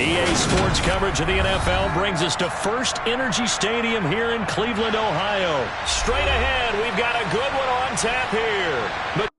EA Sports coverage of the NFL brings us to First Energy Stadium here in Cleveland, Ohio. Straight ahead, we've got a good one on tap here. But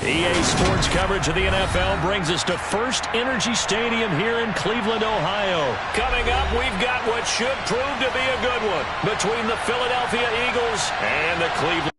EA Sports coverage of the NFL brings us to First Energy Stadium here in Cleveland, Ohio. Coming up, we've got what should prove to be a good one between the Philadelphia Eagles and the Cleveland.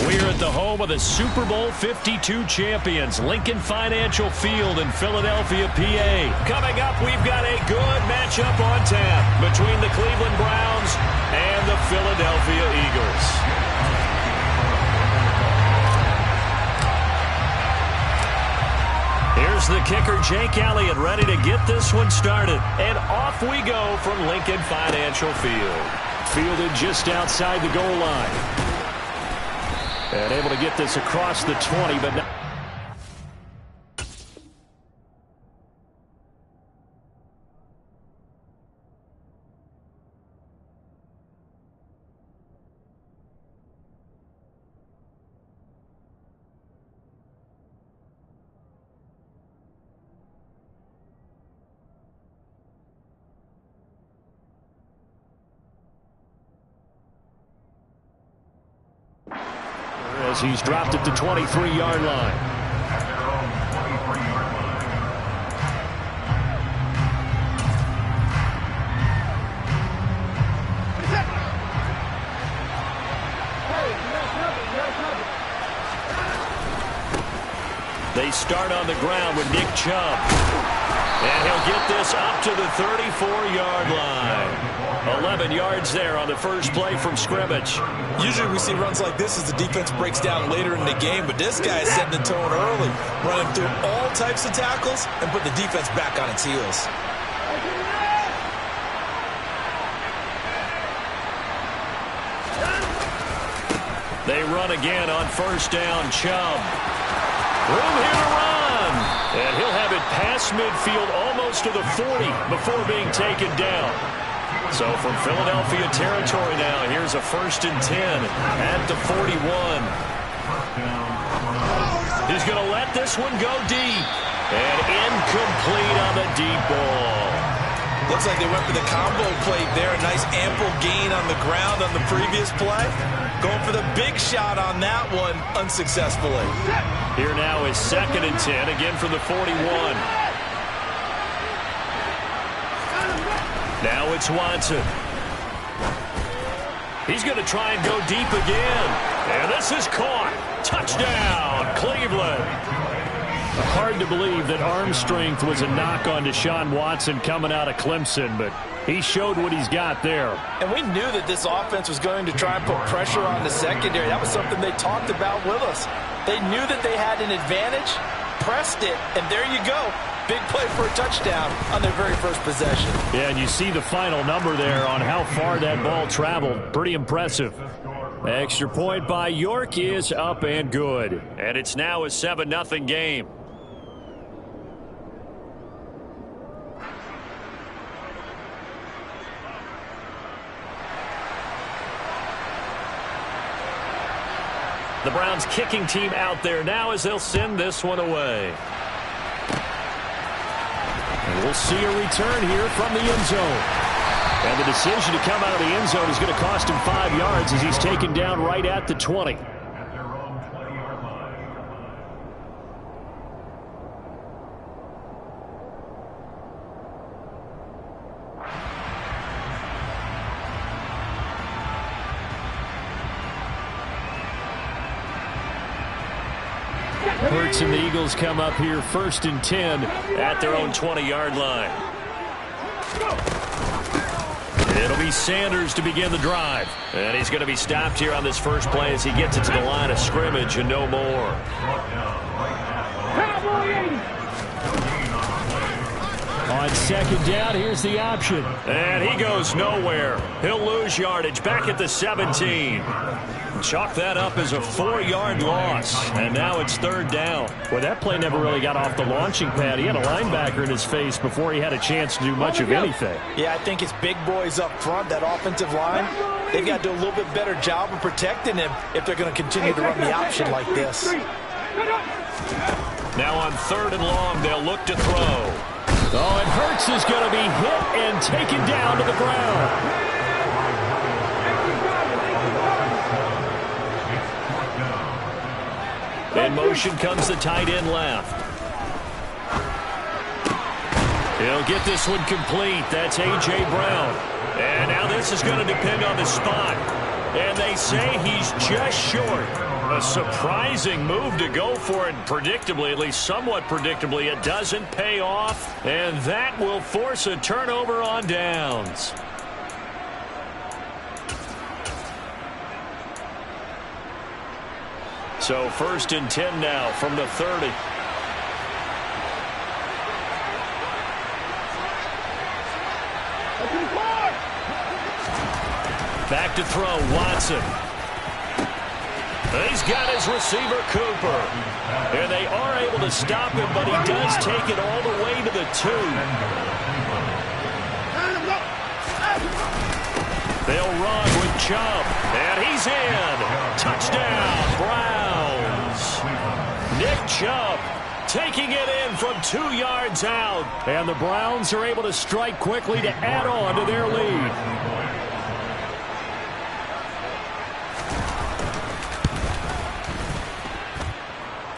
We're at the home of the Super Bowl 52 champions, Lincoln Financial Field in Philadelphia, PA. Coming up, we've got a good matchup on tap between the Cleveland Browns and the Philadelphia Eagles. Here's the kicker, Jake Elliott, ready to get this one started. And off we go from Lincoln Financial Field. Fielded just outside the goal line. And able to get this across the 20, but not. As he's dropped it to 23-yard line. They start on the ground with Nick Chubb. And he'll get this up to the 34-yard line. 11 yards there on the first play from scrimmage. Usually we see runs like this as the defense breaks down later in the game, but this guy is setting the tone early, running through all types of tackles and put the defense back on its heels. They run again on first down. Chubb. Room here to run. And he'll have it past midfield almost to the 40 before being taken down. So from Philadelphia territory now, here's a 1st and 10 at the 41. He's going to let this one go deep. And incomplete on the deep ball. Looks like they went for the combo play there. A nice ample gain on the ground on the previous play. Going for the big shot on that one unsuccessfully. Here now is 2nd and 10, again from the 41. Now it's Watson. He's going to try and go deep again. And this is caught. Touchdown, Cleveland. Hard to believe that arm strength was a knock on Deshaun Watson coming out of Clemson, but he showed what he's got there. And we knew that this offense was going to try and put pressure on the secondary. That was something they talked about with us. They knew that they had an advantage, pressed it, and there you go. Big play for a touchdown on their very first possession. Yeah, and you see the final number there on how far that ball traveled. Pretty impressive. Extra point by York is up and good. And it's now a 7-0 game. The Browns kicking team out there now as they'll send this one away. And we'll see a return here from the end zone. And the decision to come out of the end zone is going to cost him 5 yards as he's taken down right at the 20. Hurts and the Eagles come up here 1st and 10 at their own 20-yard line. It'll be Sanders to begin the drive. And he's going to be stopped here on this first play as he gets it to the line of scrimmage and no more. On 2nd down, here's the option. And he goes nowhere. He'll lose yardage back at the 17. Chalk that up as a 4-yard loss. And now it's 3rd down. Well, that play never really got off the launching pad. He had a linebacker in his face before he had a chance to do much of anything. Yeah, I think it's big boys up front, that offensive line. They've got to do a little bit better job of protecting him if they're going to continue to run the option like this. Now on 3rd and long, they'll look to throw. Oh, and Hurts is going to be hit and taken down to the ground. In motion comes the tight end left. He'll get this one complete. That's A.J. Brown. And now this is going to depend on the spot. And they say he's just short. A surprising move to go for it. Predictably, at least somewhat predictably, it doesn't pay off. And that will force a turnover on downs. So 1st and 10 now from the 30. Back to throw, Watson. He's got his receiver, Cooper. And they are able to stop him, but he does take it all the way to the 2. They'll run with Chubb. And he's in. Touchdown, Browns. Nick Chubb taking it in from 2 yards out. And the Browns are able to strike quickly to add on to their lead.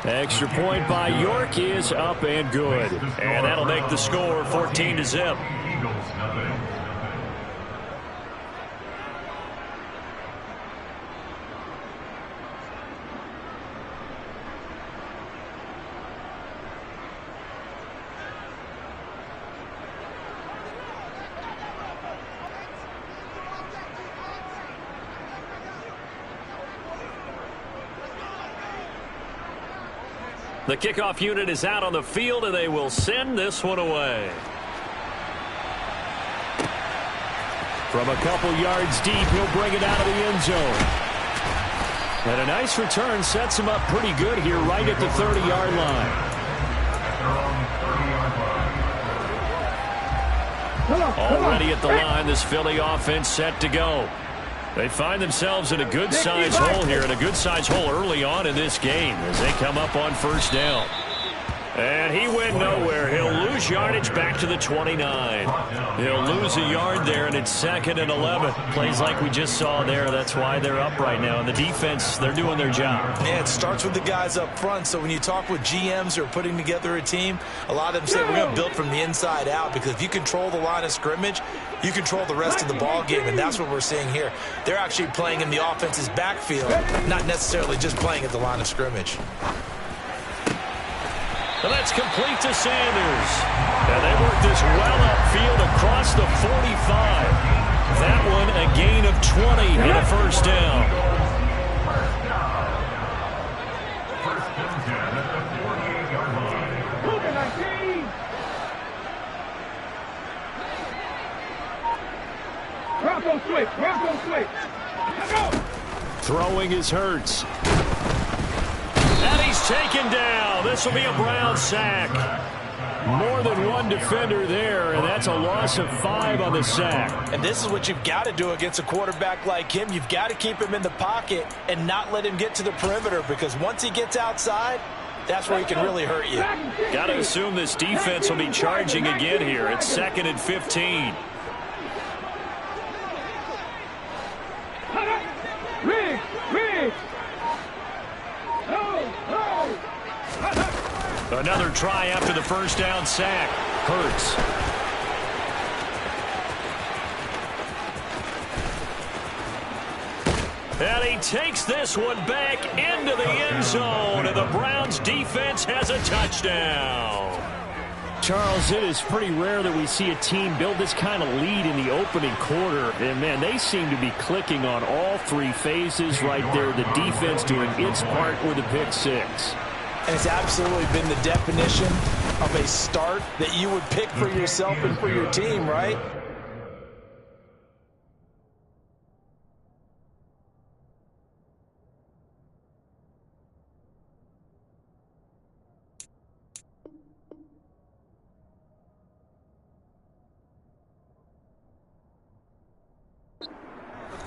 Extra point by York is up and good. And that'll make the score 14-0. The kickoff unit is out on the field, and they will send this one away. From a couple yards deep, he'll bring it out of the end zone. And a nice return sets him up pretty good here right at the 30-yard line. Already at the line, this Philly offense set to go. They find themselves in a good-sized hole here, and a good-sized hole early on in this game as they come up on first down. And he went nowhere. He'll lose yardage back to the 29. He'll lose a yard there, and it's 2nd and 11. Plays like we just saw there. That's why they're up right now. And the defense, they're doing their job. Yeah, it starts with the guys up front. So when you talk with GMs who are putting together a team, a lot of them say we're going to build from the inside out, because if you control the line of scrimmage, you control the rest of the ball game, and that's what we're seeing here. They're actually playing in the offense's backfield, not necessarily just playing at the line of scrimmage. And that's complete to Sanders. And they work this well upfield across the 45. That one a gain of 20 and a first down. Throwing is Hurts. And he's taken down. This will be a Brown sack. More than one defender there, and that's a loss of 5 on the sack. And this is what you've got to do against a quarterback like him. You've got to keep him in the pocket and not let him get to the perimeter, because once he gets outside, that's where he can really hurt you. Got to assume this defense will be charging again here. It's 2nd and 15. Another try after the first down sack. Hurts. And he takes this one back into the end zone, and the Browns defense has a touchdown. Charles, it is pretty rare that we see a team build this kind of lead in the opening quarter. And, man, they seem to be clicking on all 3 phases right there. The defense doing its part with a pick 6. And it's absolutely been the definition of a start that you would pick for yourself and for your team, right?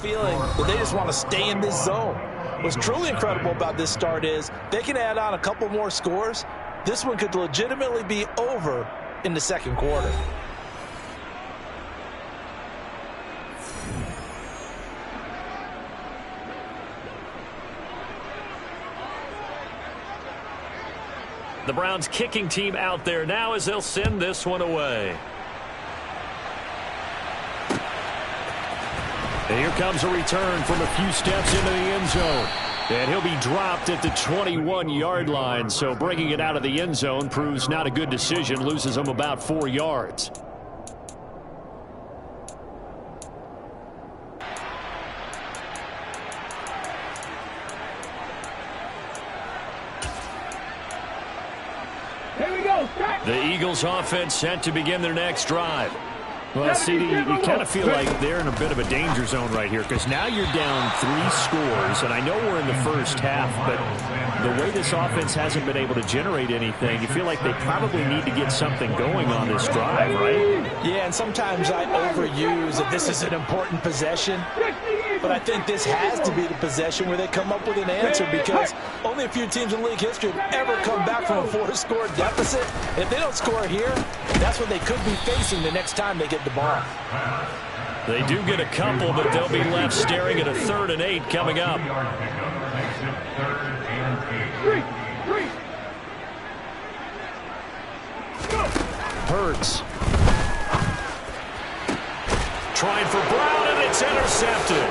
Feeling that they just want to stay in this zone. What's truly incredible about this start is they can add on a couple more scores. This one could legitimately be over in the second quarter. The Browns kicking team out there now as they'll send this one away. And here comes a return from a few steps into the end zone. And he'll be dropped at the 21-yard line. So bringing it out of the end zone proves not a good decision. Loses him about 4 yards. Here we go. The Eagles offense set to begin their next drive. Well, CD, you kind of feel like they're in a bit of a danger zone right here, because now you're down 3 scores, and I know we're in the first half, but the way this offense hasn't been able to generate anything, you feel like they probably need to get something going on this drive, right? Yeah, and sometimes I overuse that this is an important possession, but I think this has to be the possession where they come up with an answer, because only a few teams in league history have ever come back from a 4-score deficit. If they don't score here, that's what they could be facing the next time they get the ball. They do get a couple, but they'll be left staring at a 3rd and 8 coming up. Hurts. Trying for Brown, and it's intercepted.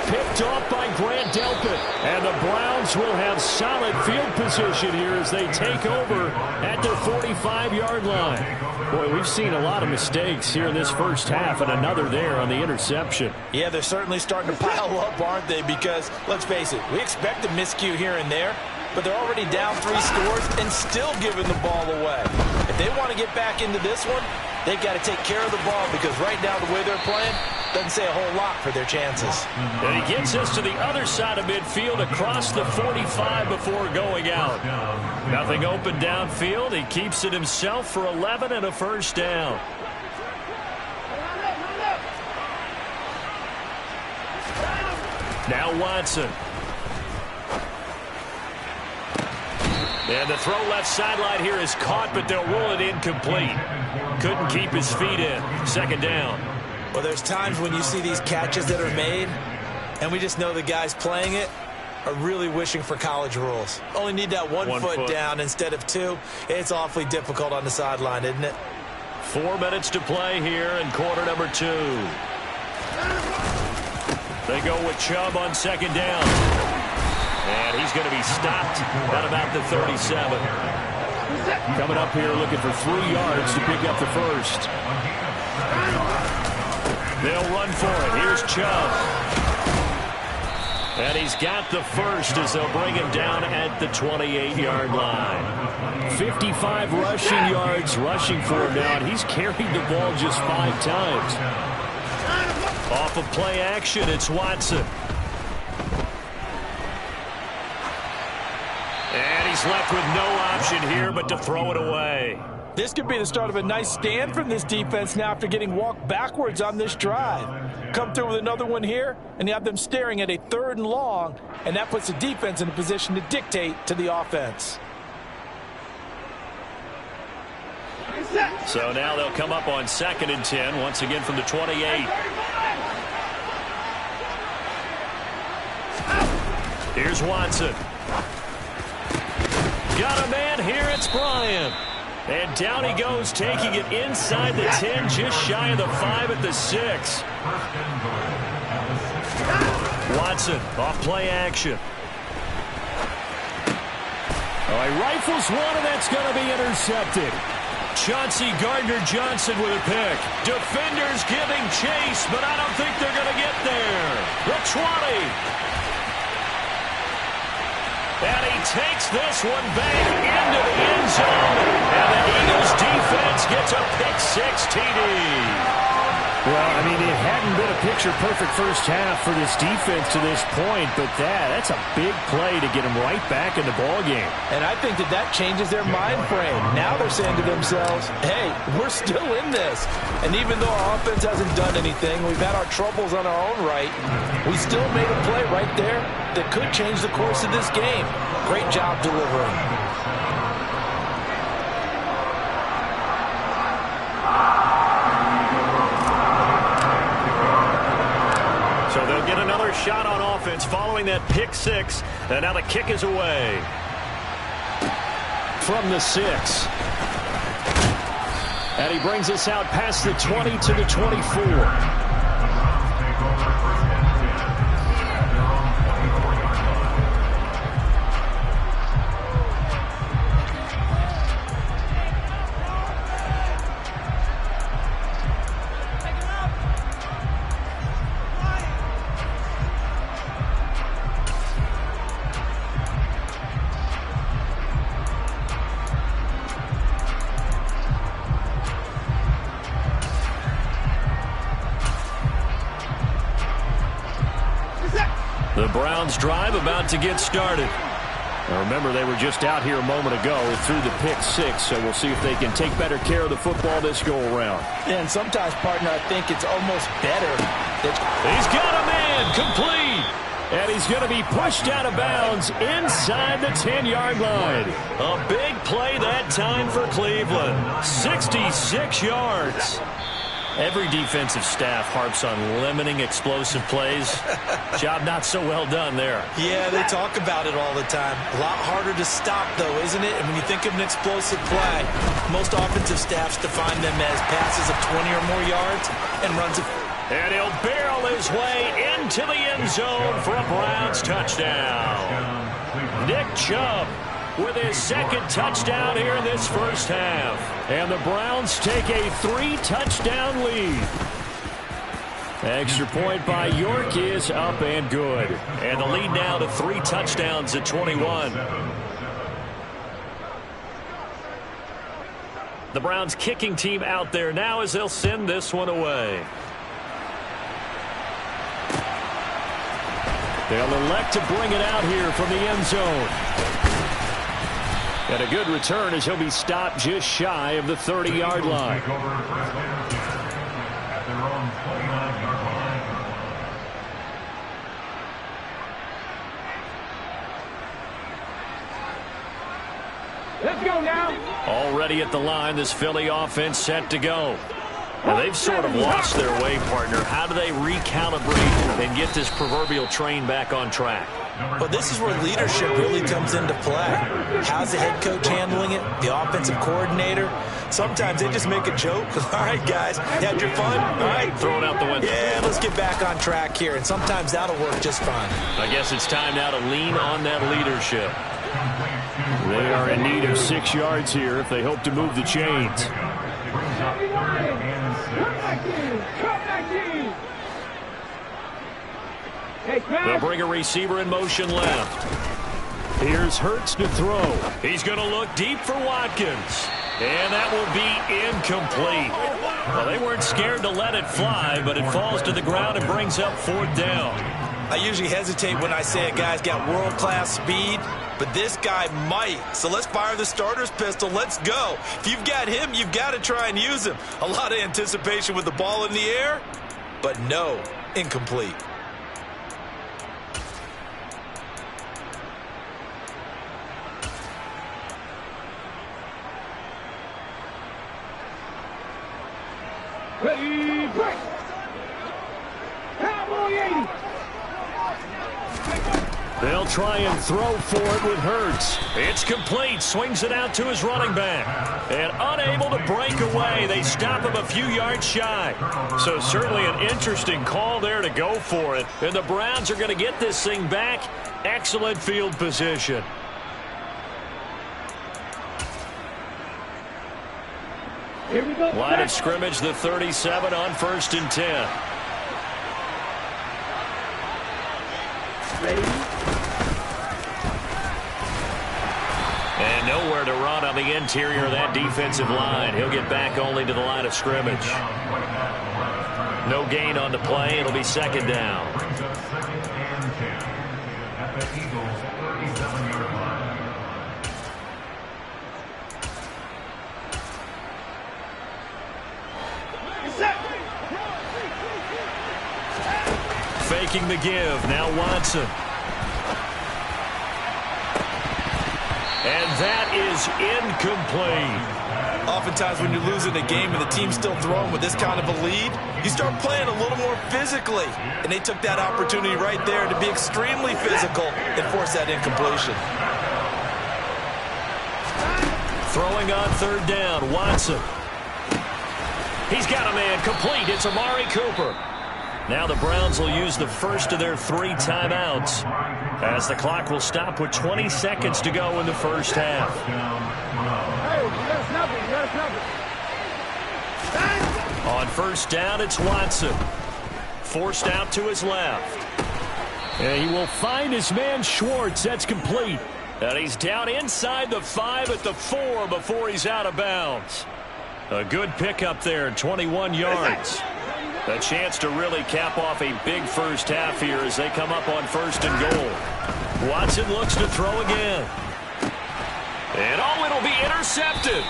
Picked off by Grant Delpit. And the Browns will have solid field position here as they take over at their 45-yard line. Boy, we've seen a lot of mistakes here in this first half, and another there on the interception. Yeah, they're certainly starting to pile up, aren't they? Because, let's face it, we expect a miscue here and there, but they're already down 3 scores and still giving the ball away. If they want to get back into this one, they've got to take care of the ball, because right now the way they're playing doesn't say a whole lot for their chances. And he gets us to the other side of midfield across the 45 before going out. Nothing open downfield. He keeps it himself for 11 and a first down. Now Watson. And the throw left sideline here is caught, but they'll rule it incomplete. Couldn't keep his feet in. Second down. Well, there's times when you see these catches that are made, and we just know the guys playing it are really wishing for college rules. Only need that one foot down instead of two. It's awfully difficult on the sideline, isn't it? 4 minutes to play here in quarter number 2. They go with Chubb on second down. And he's going to be stopped at about the 37. Coming up here looking for 3 yards to pick up the first. They'll run for it. Here's Chubb. And he's got the first as they'll bring him down at the 28-yard line. 55 rushing yards rushing for him now, and he's carried the ball just 5 times. Off of play action, it's Watson. And he's left with no option here but to throw it away. This could be the start of a nice stand from this defense now after getting walked backwards on this drive. Come through with another one here, and you have them staring at a 3rd and long, and that puts the defense in a position to dictate to the offense. So now they'll come up on 2nd and 10, once again from the 28. Here's Watson. Got a man here, it's Bryant. And down he goes, taking it inside the 10, just shy of the 5 at the 6. Watson, off play action. Oh, he rifles one, and that's going to be intercepted. Chauncey Gardner-Johnson with a pick. Defenders giving chase, but I don't think they're going to get there. The 20. And he takes this one back into the end zone. And the Eagles defense gets a pick-6 TD. Well, I mean, it hadn't been a picture-perfect first half for this defense to this point, but that's a big play to get them right back in the ballgame. And I think that changes their mind frame. Now they're saying to themselves, hey, we're still in this. And even though our offense hasn't done anything, we've had our troubles on our own right, we still made a play right there that could change the course of this game. Great job delivering. So they'll get another shot on offense following that pick-6. And now the kick is away. From the 6. And he brings us out past the 20 to the 24. The Browns drive about to get started. Now remember, they were just out here a moment ago through the pick-6, so we'll see if they can take better care of the football this go-around. And sometimes, partner, I think it's almost better. He's got a man, complete. And he's going to be pushed out of bounds inside the 10-yard line. A big play that time for Cleveland. 66 yards. Every defensive staff harps on limiting explosive plays. Job not so well done there. Yeah, they talk about it all the time. A lot harder to stop, though, isn't it? And when you think of an explosive play, most offensive staffs define them as passes of 20 or more yards and runs of... And he'll barrel his way into the end zone for a Browns touchdown. Nick Chubb with his 2nd touchdown here in this first half. And the Browns take a 3-touchdown lead. Extra point by York is up and good. And the lead now to 3 touchdowns at 21. The Browns kicking team out there now as they'll send this one away. They'll elect to bring it out here from the end zone. And a good return as he'll be stopped just shy of the 30-yard line. Already at the line, this Philly offense set to go. Now, they've sort of lost their way, partner. How do they recalibrate and get this proverbial train back on track? Well, this is where leadership really comes into play. How's the head coach handling it? The offensive coordinator? Sometimes they just make a joke. All right, guys, you had your fun? All right. Throw it out the window. Yeah, let's get back on track here. And sometimes that'll work just fine. I guess it's time now to lean on that leadership. They are in need of 6 yards here if they hope to move the chains. They'll bring a receiver in motion left. Here's Hurts to throw. He's going to look deep for Watkins. And that will be incomplete. Well, they weren't scared to let it fly, but it falls to the ground and brings up 4th down. I usually hesitate when I say a guy's got world-class speed, but this guy might. So let's fire the starter's pistol. Let's go. If you've got him, you've got to try and use him. A lot of anticipation with the ball in the air, but no, incomplete. Ready, break. Cowboy 80. They'll try and throw for it with Hurts. It's complete. Swings it out to his running back. And unable to break away. They stop him a few yards shy. So certainly an interesting call there to go for it. And the Browns are going to get this thing back. Excellent field position. Here we go. Line of scrimmage, the 37 on 1st and 10. Ready. And nowhere to run on the interior of that defensive line. He'll get back only to the line of scrimmage. No gain on the play. It'll be 2nd down. Faking the give. Now Watson. And that is incomplete. Oftentimes when you're losing a game and the team's still throwing with this kind of a lead, you start playing a little more physically. And they took that opportunity right there to be extremely physical and force that incompletion. Throwing on 3rd down, Watson. He's got a man complete. It's Amari Cooper. Now the Browns will use the first of their 3 timeouts as the clock will stop with 20 seconds to go in the first half. On 1st down, it's Watson. Forced out to his left. And he will find his man Schwartz. That's complete. And he's down inside the 5 at the 4 before he's out of bounds. A good pickup there, 21 yards. A chance to really cap off a big first half here as they come up on 1st and goal. Watson looks to throw again. And it'll be intercepted.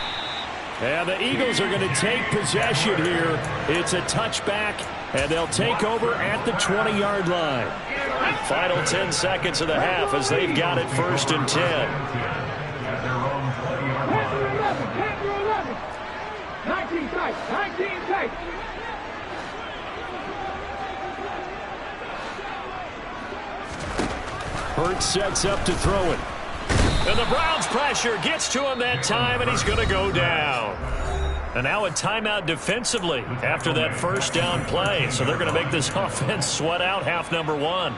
And the Eagles are going to take possession here. It's a touchback, and they'll take over at the 20-yard line. Final 10 seconds of the half as they've got it 1st and 10. 19 tight, 19 tight. Hurts sets up to throw it. And the Browns pressure gets to him that time, and he's going to go down. And now a timeout defensively after that 1st down play. So they're going to make this offense sweat out half number 1.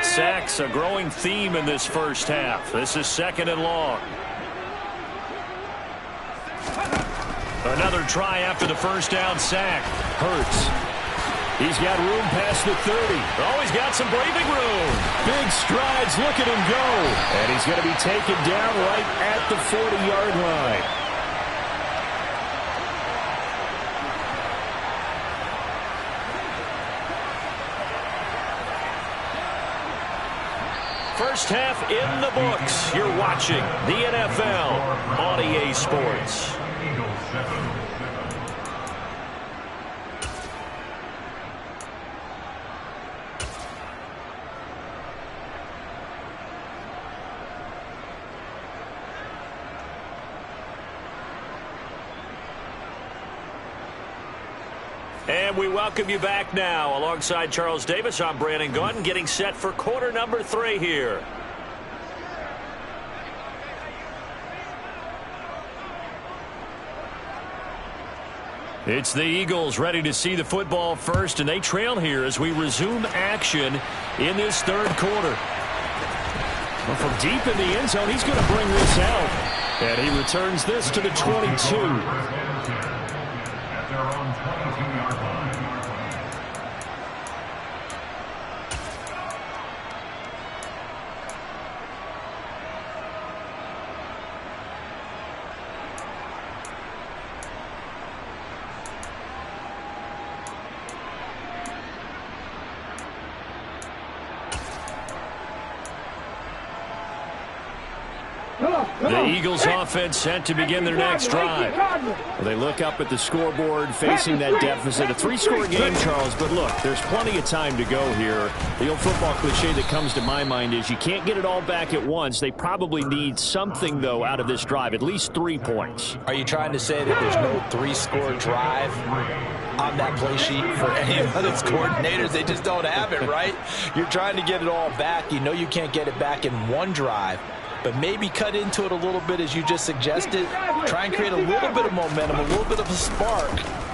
Sacks, a growing theme in this first half. This is 2nd and long. Another try after the 1st down sack. Hurts. He's got room past the 30. Oh, he's got some breathing room. Big strides. Look at him go. And he's going to be taken down right at the 40-yard line. First half in the books. You're watching the NFL on EA Sports. And we welcome you back now. Alongside Charles Davis, I'm Brandon Gaudin, getting set for quarter number 3 here. It's the Eagles ready to see the football first, and they trail here as we resume action in this third quarter. Well, from deep in the end zone, he's going to bring this out. And he returns this to the 22. The Eagles offense set to begin their next drive. Well, they look up at the scoreboard facing that deficit. A 3-score game, Charles, but look, there's plenty of time to go here. The old football cliche that comes to my mind is you can't get it all back at once. They probably need something, though, out of this drive, at least 3 points. Are you trying to say that there's no 3-score drive on that play sheet for any of its coordinators? They just don't have it, right? You're trying to get it all back. You know you can't get it back in one drive. But maybe cut into it a little bit as you just suggested. Try and create a little bit of momentum, a little bit of a spark,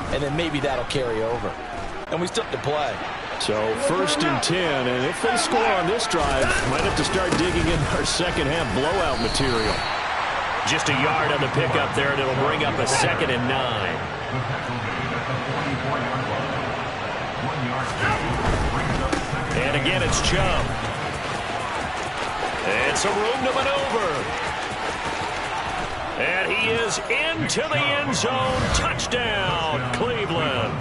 and then maybe that'll carry over. And we still have to play. So 1st and 10, and if they score on this drive, might have to start digging in our second half blowout material. Just a yard on the pickup there, and it'll bring up a 2nd and 9. And again, it's Chubb. And some room to maneuver. And he is into the end zone. Touchdown, Cleveland.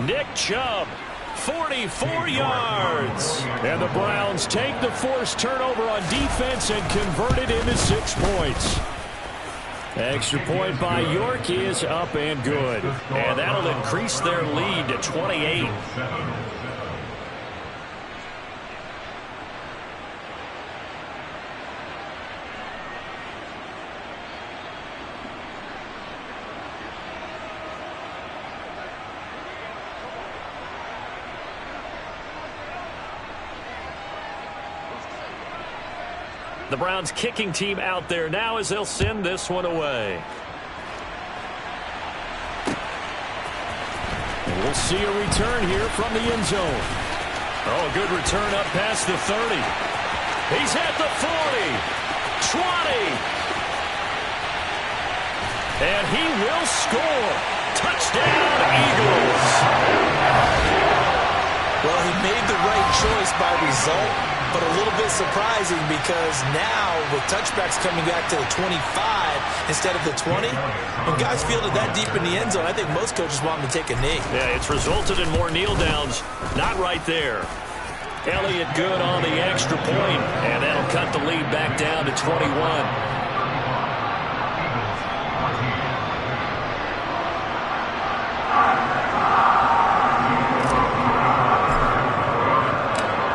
Nick Chubb, 44 yards. And the Browns take the forced turnover on defense and convert it into 6 points. Extra point by York is up and good. And that'll increase their lead to 28. The Browns kicking team out there now as they'll send this one away. And we'll see a return here from the end zone. Oh, a good return up past the 30. He's at the 40, 20. And he will score. Touchdown, Eagles. Well, he made the right choice by result. But a little bit surprising because now with touchbacks coming back to the 25 instead of the 20, when guys fielded that deep in the end zone, I think most coaches want them to take a knee. Yeah, it's resulted in more kneel downs. Not right there. Elliott good on the extra point, and that'll cut the lead back down to 21.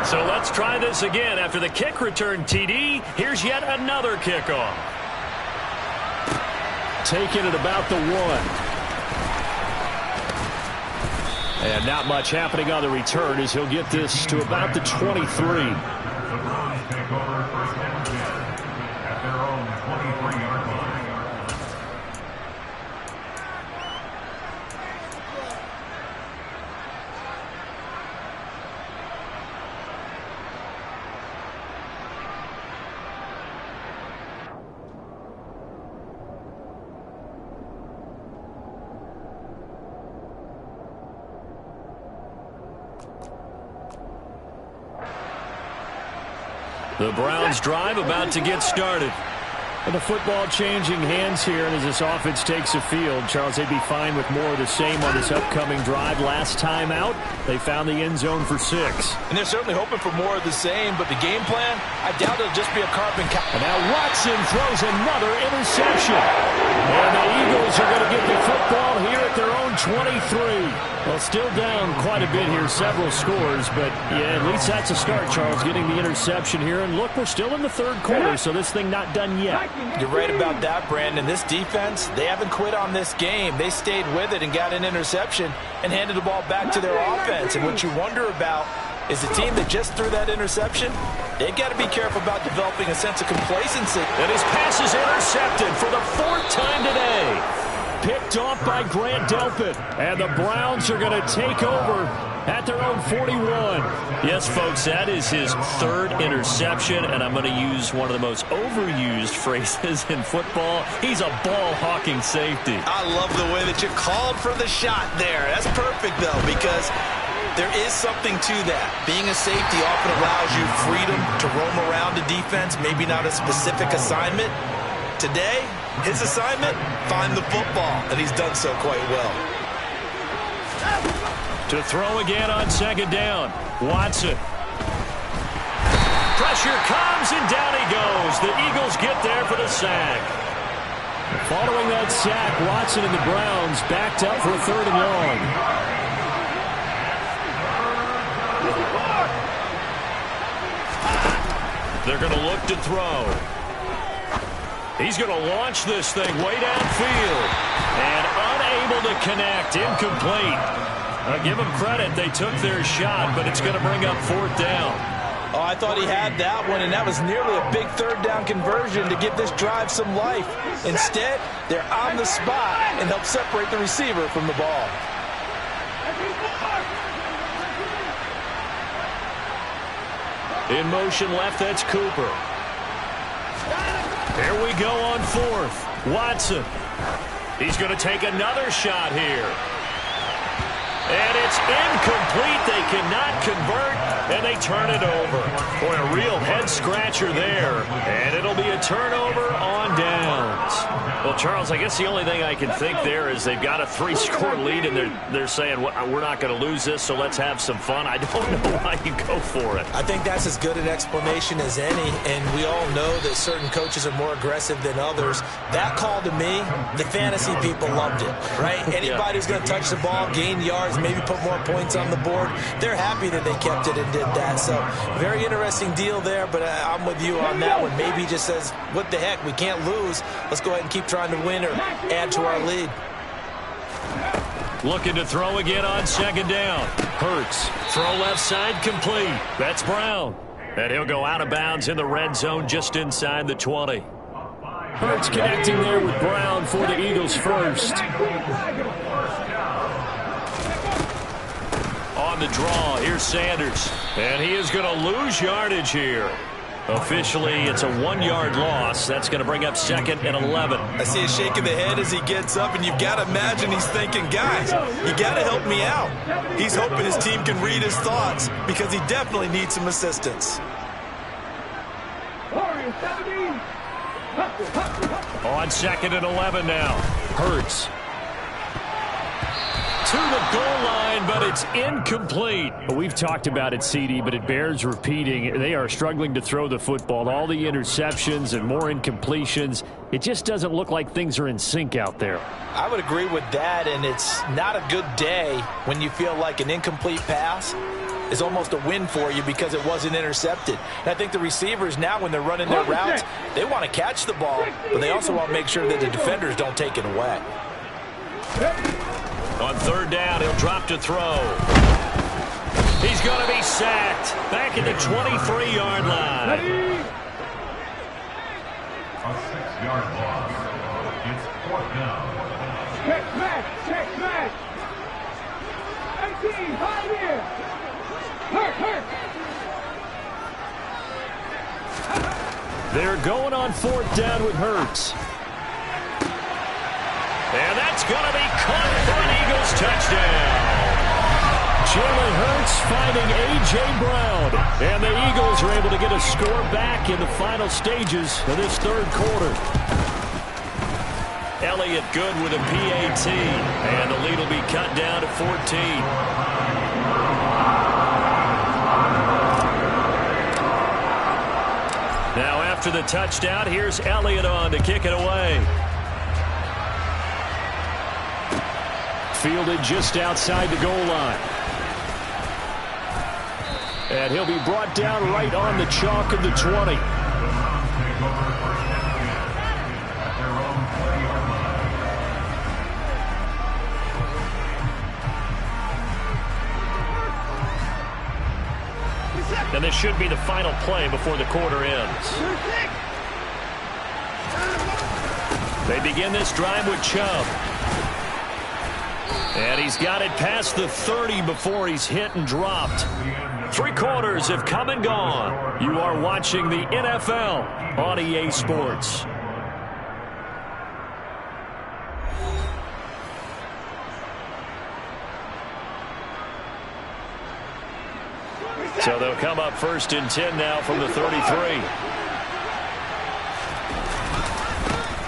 So let's try this again. After the kick return, TD, here's yet another kickoff. Taking it about the 1. And not much happening on the return as he'll get this to about the 23. The Browns drive about to get started. And the football changing hands here, and as this offense takes the field, Charles, they'd be fine with more of the same on this upcoming drive. Last time out, they found the end zone for 6. And they're certainly hoping for more of the same, but the game plan, I doubt it'll just be a carbon copy. And now Watson throws another interception. And the Eagles are going to get the football here at their own 23. Well, still down quite a bit here, several scores, but yeah, at least that's a start, Charles, getting the interception here. And look, we're still in the third quarter, so this thing not done yet. You're right about that, Brandon. This defense, they haven't quit on this game. They stayed with it and got an interception and handed the ball back to their offense. And what you wonder about is the team that just threw that interception, they've got to be careful about developing a sense of complacency. And his pass is intercepted for the 4th time today. Picked off by Grant Delpit. And the Browns are going to take over at their own 41. Yes, folks, that is his 3rd interception, and I'm going to use one of the most overused phrases in football. He's a ball-hawking safety. I love the way that you called for the shot there. That's perfect, though, because there is something to that. Being a safety often allows you freedom to roam around the defense, maybe not a specific assignment. Today, his assignment, find the football, and he's done so quite well. To throw again on 2nd down. Watson. Pressure comes, and down he goes. The Eagles get there for the sack. Following that sack, Watson and the Browns backed up for a 3rd and long. They're going to look to throw. He's going to launch this thing way downfield. And unable to connect. Incomplete. Give them credit. They took their shot, but it's going to bring up 4th down. Oh, I thought he had that one, and that was nearly a big 3rd down conversion to give this drive some life. Instead, they're on the spot and help separate the receiver from the ball. In motion left, that's Cooper. Here we go on 4th. Watson. He's going to take another shot here. And it's incomplete. They cannot convert, and they turn it over. Boy, a real head-scratcher there. And it'll be a turnover on downs. Well, Charles, I guess the only thing I can think there is they've got a 3-score lead, and they're saying, well, we're not going to lose this, so let's have some fun. I don't know why you go for it. I think that's as good an explanation as any, and we all know that certain coaches are more aggressive than others. That call to me, the fantasy people loved it, right? Anybody who's going to touch the ball, gain yards, maybe put more points on the board, they're happy that they kept it and did that. So very interesting deal there, but I'm with you on that one. Maybe he just says, what the heck, we can't lose. Let's go ahead and keep trying to win or add to our lead. Looking to throw again on 2nd down. Hurts. Throw left side complete. That's Brown. And he'll go out of bounds in the red zone just inside the 20. Hurts connecting there with Brown for the Eagles first. On the draw, here's Sanders. And he is going to lose yardage here. Officially, it's a 1-yard loss. That's going to bring up 2nd and 11. I see a shake of the head as he gets up, and you've got to imagine he's thinking, guys, you got to help me out. He's hoping his team can read his thoughts because he definitely needs some assistance. On 2nd and 11 now. Hurts. To the goal line, but it's incomplete. We've talked about it, CD, but it bears repeating. They are struggling to throw the football. All the interceptions and more incompletions. It just doesn't look like things are in sync out there. I would agree with that, and it's not a good day when you feel like an incomplete pass is almost a win for you because it wasn't intercepted. And I think the receivers now, when they're running their routes, they want to catch the ball, but they also want to make sure that the defenders don't take it away. On 3rd down, he'll drop to throw. He's going to be sacked back at the 23-yard line. A 6-yard loss. It's 4th down. Check back. 18, 5 here. Hurt. They're going on 4th down with Hurts. And that's going to be caught for an Eagles touchdown. Jalen Hurts finding A.J. Brown. And the Eagles are able to get a score back in the final stages of this 3rd quarter. Elliott good with a PAT. And the lead will be cut down to 14. Now after the touchdown, here's Elliott on to kick it away. fielded just outside the goal line. And he'll be brought down right on the chalk of the 20. And this should be the final play before the quarter ends. They begin this drive with Chubb. And he's got it past the 30 before he's hit and dropped. 3 quarters have come and gone. You are watching the NFL on EA Sports. So they'll come up 1st and 10 now from the 33.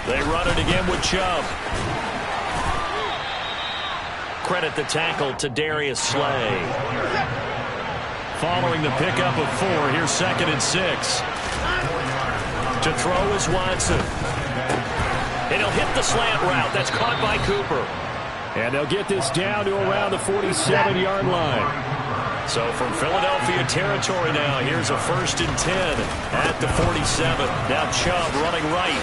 They run it again with Chubb. Credit the tackle to Darius Slay. Following the pickup of 4, here's 2nd and 6. To throw is Watson. And he'll hit the slant route. That's caught by Cooper. And they'll get this down to around the 47-yard line. So from Philadelphia territory now, here's a 1st and 10 at the 47. Now Chubb running right.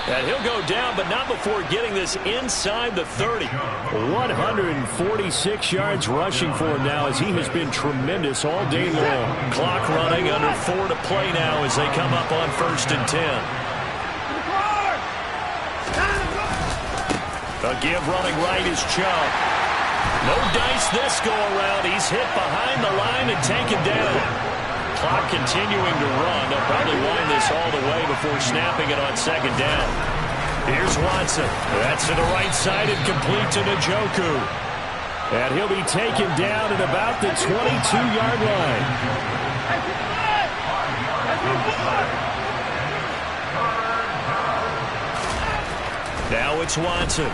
And he'll go down, but not before getting this inside the 30. 146 yards rushing for him now as he has been tremendous all day long. Clock running, under 4 to play now as they come up on 1st and 10. A give running right is Chubb. No dice this go-around. He's hit behind the line and taken down. Clock continuing to run. They'll probably wind this all the way before snapping it on 2nd down. Here's Watson. That's to the right side and complete to Njoku. And he'll be taken down at about the 22-yard line. Now it's Watson.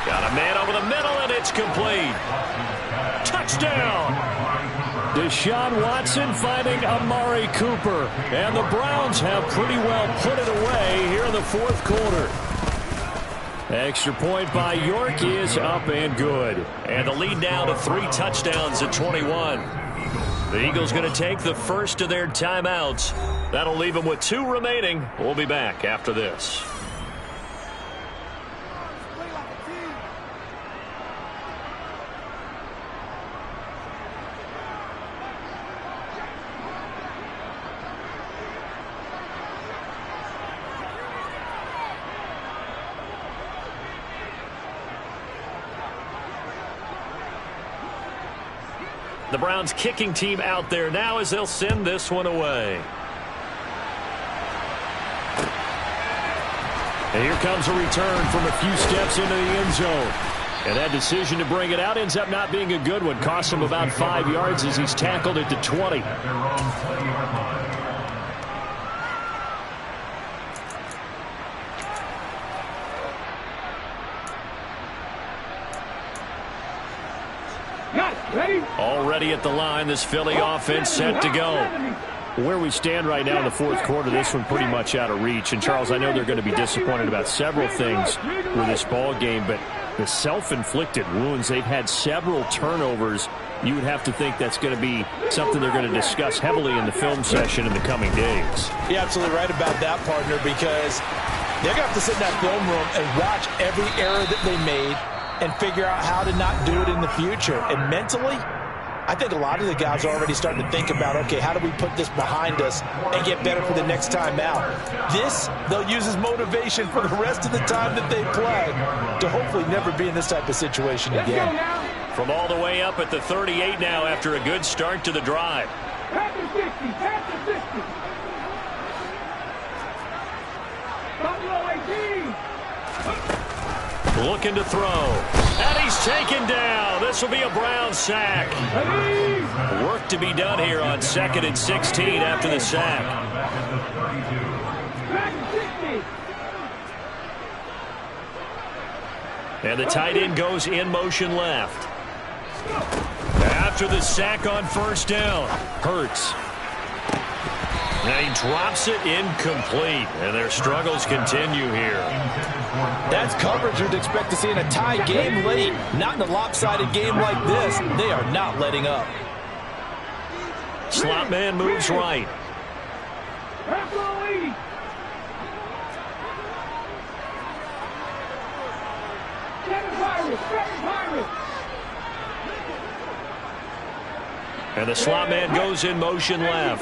Got a man over the middle, and it's complete. Touchdown! Deshaun Watson finding Amari Cooper. And the Browns have pretty well put it away here in the 4th quarter. Extra point by York is up and good. And the lead now to 3 touchdowns at 21. The Eagles going to take the first of their timeouts. That'll leave them with 2 remaining. We'll be back after this. The Browns kicking team out there now as they'll send this one away. And here comes a return from a few steps into the end zone. And that decision to bring it out ends up not being a good one. Costs him about 5 yards as he's tackled at the 20. Already at the line, this Philly offense set to go. Where we stand right now in the 4th quarter, this one pretty much out of reach. And, Charles, I know they're going to be disappointed about several things with this ball game, but the self-inflicted wounds, they've had several turnovers. You would have to think that's going to be something they're going to discuss heavily in the film session in the coming days. You're absolutely right about that, partner, because they're going to have to sit in that film room and watch every error that they made and figure out how to not do it in the future. And mentally, I think a lot of the guys are already starting to think about, okay, how do we put this behind us and get better for the next time out? This, they'll use as motivation for the rest of the time that they play to hopefully never be in this type of situation again. From all the way up at the 38 now after a good start to the drive. Pacc 60, Pacc 60. Buffalo 18. Looking to throw. And he's taken down. This will be a Brown sack. Work to be done here on 2nd and 16 after the sack. And the tight end goes in motion left. After the sack on 1st down, Hurts. Now he drops it incomplete, and their struggles continue here. That's coverage you'd expect to see in a tie game late. Not in a lopsided game like this. They are not letting up. Slot man moves right. And the slot man goes in motion left.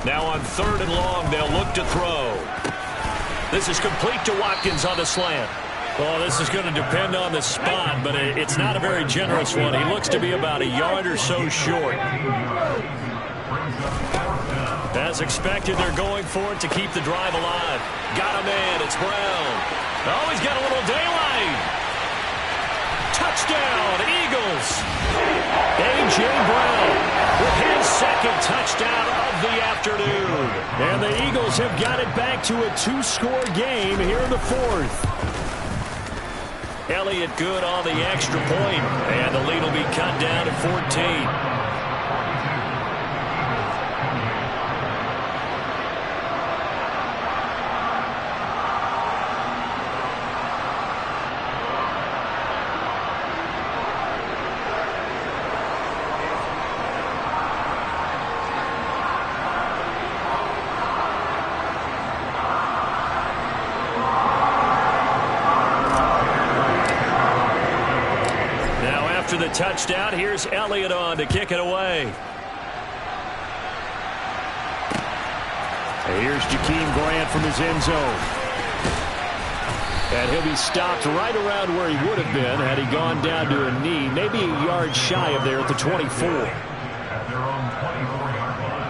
Now on 3rd and long, they'll look to throw. This is complete to Watkins on the slant. Well, this is going to depend on the spot, but it's not a very generous one. He looks to be about a yard or so short. As expected, they're going for it to keep the drive alive. Got a man. It's Brown. Oh, he's got a little daylight. Touchdown, Eagles. A.J. Brown with his 2nd touchdown of the afternoon. And the Eagles have got it back to a 2-score game here in the 4th. Elliott good on the extra point, and the lead will be cut down to 14. The touchdown. Here's Elliott on to kick it away. Here's Jakeem Grant from his end zone. And he'll be stopped right around where he would have been had he gone down to a knee, maybe a yard shy of there at the 24. At their own 24-yard line.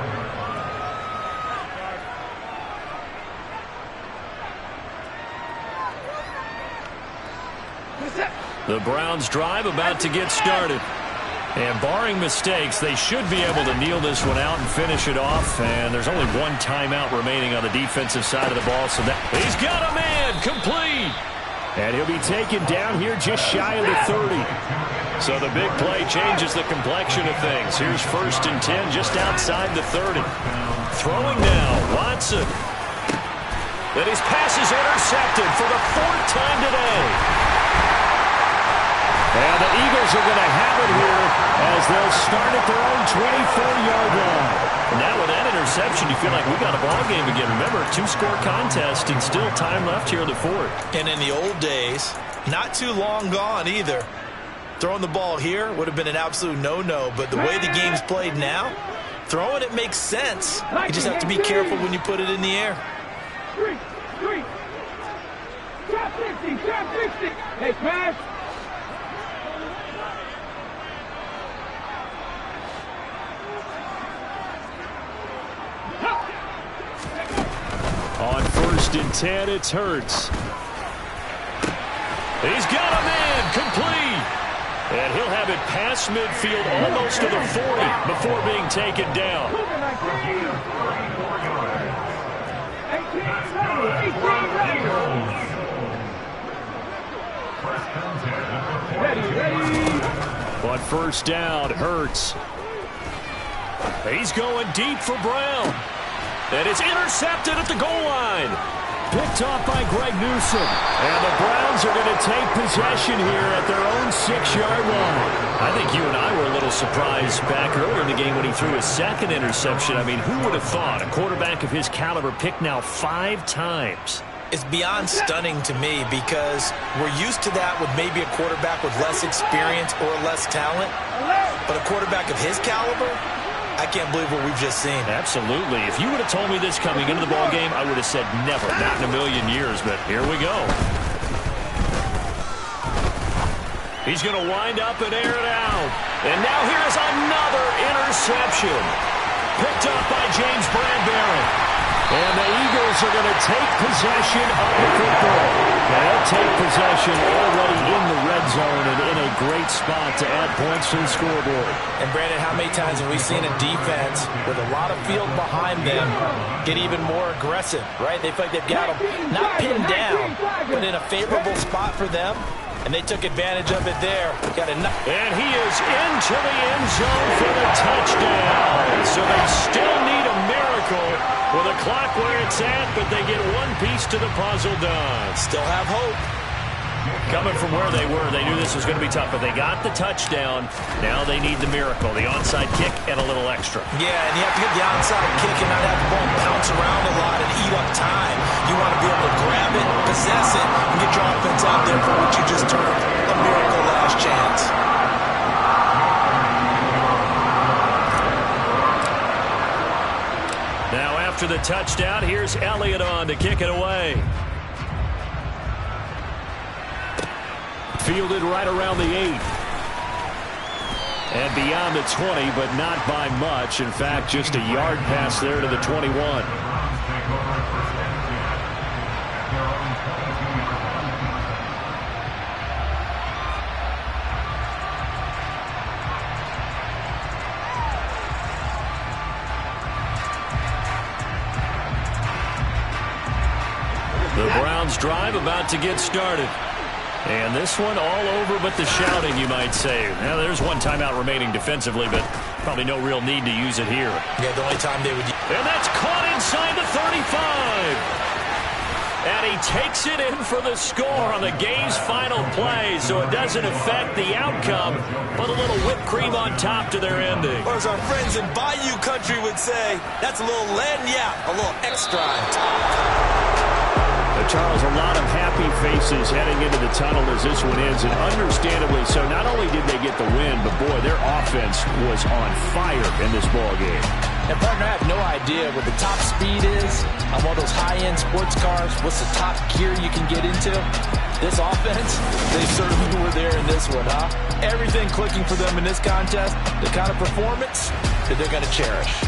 The Browns drive about to get started. And barring mistakes, they should be able to kneel this one out and finish it off. And there's only one timeout remaining on the defensive side of the ball. So that he's got a man complete. And he'll be taken down here just shy of the 30. So the big play changes the complexion of things. Here's 1st and 10 just outside the 30. Throwing now, Watson. And his pass is intercepted for the 4th time today. And the Eagles are going to have it here as they'll start at their own 24-yard line. And now with that interception, you feel like we got a ball game again. Remember, 2-score contest and still time left here in the 4th. And in the old days, not too long gone either. Throwing the ball here would have been an absolute no-no, but the way the game's played now, throwing it makes sense. You just have to be careful when you put it in the air. Drop 50, drop 50. Hey, pass. On 1st and 10, it's Hurts. He's got a man complete. And he'll have it past midfield almost to the 40 before being taken down. On 1st down, Hurts. He's going deep for Brown. And it's intercepted at the goal line. Picked off by Greg Newsom. And the Browns are going to take possession here at their own 6-yard line. I think you and I were a little surprised back earlier in the game when he threw his 2nd interception. I mean, who would have thought a quarterback of his caliber picked now 5 times? It's beyond stunning to me because we're used to that with maybe a quarterback with less experience or less talent. But a quarterback of his caliber, I can't believe what we've just seen. Absolutely. If you would have told me this coming into the ballgame, I would have said never, not in a million years. But here we go. He's going to wind up and air it out. And now here's another interception. Picked up by James Bradbury. And the Eagles are going to take possession of the football. They'll take possession already in the red zone and in a great spot to add points to the scoreboard. And Brandon, how many times have we seen a defense with a lot of field behind them get even more aggressive, right? They feel like they've got them not pinned down, but in a favorable spot for them. And they took advantage of it there. Got enough. And he is into the end zone for the touchdown. So they still need a miracle with the clock where it's at, but they get one piece to the puzzle done. Still have hope. Coming from where they were, they knew this was going to be tough, but they got the touchdown. Now they need the miracle, the onside kick and a little extra. Yeah, and you have to get the onside kick and not have the ball bounce around a lot and eat up time. You want to be able to grab it, possess it, and get your offense out there for what you just termed a miracle last chance. Now after the touchdown, here's Elliott on to kick it away. Fielded right around the 8. And beyond the 20, but not by much. In fact, just a yard pass there to the 21. The Browns drive about to get started. And this one all over but the shouting, you might say. Now, there's one timeout remaining defensively, but probably no real need to use it here. Yeah, the only time they would... And that's caught inside the 35. And he takes it in for the score on the game's final play, so it doesn't affect the outcome, but a little whipped cream on top to their ending. Or as our friends in Bayou Country would say, that's a little lagniappe, a little extra on top. Charles, a lot of happy faces heading into the tunnel as this one ends, and understandably so. Not only did they get the win, but boy, their offense was on fire in this ball game. And partner, I have no idea what the top speed is on one of those high-end sports cars. What's the top gear you can get into? This offense, they certainly were there in this one, huh? Everything clicking for them in this contest, the kind of performance that they're going to cherish.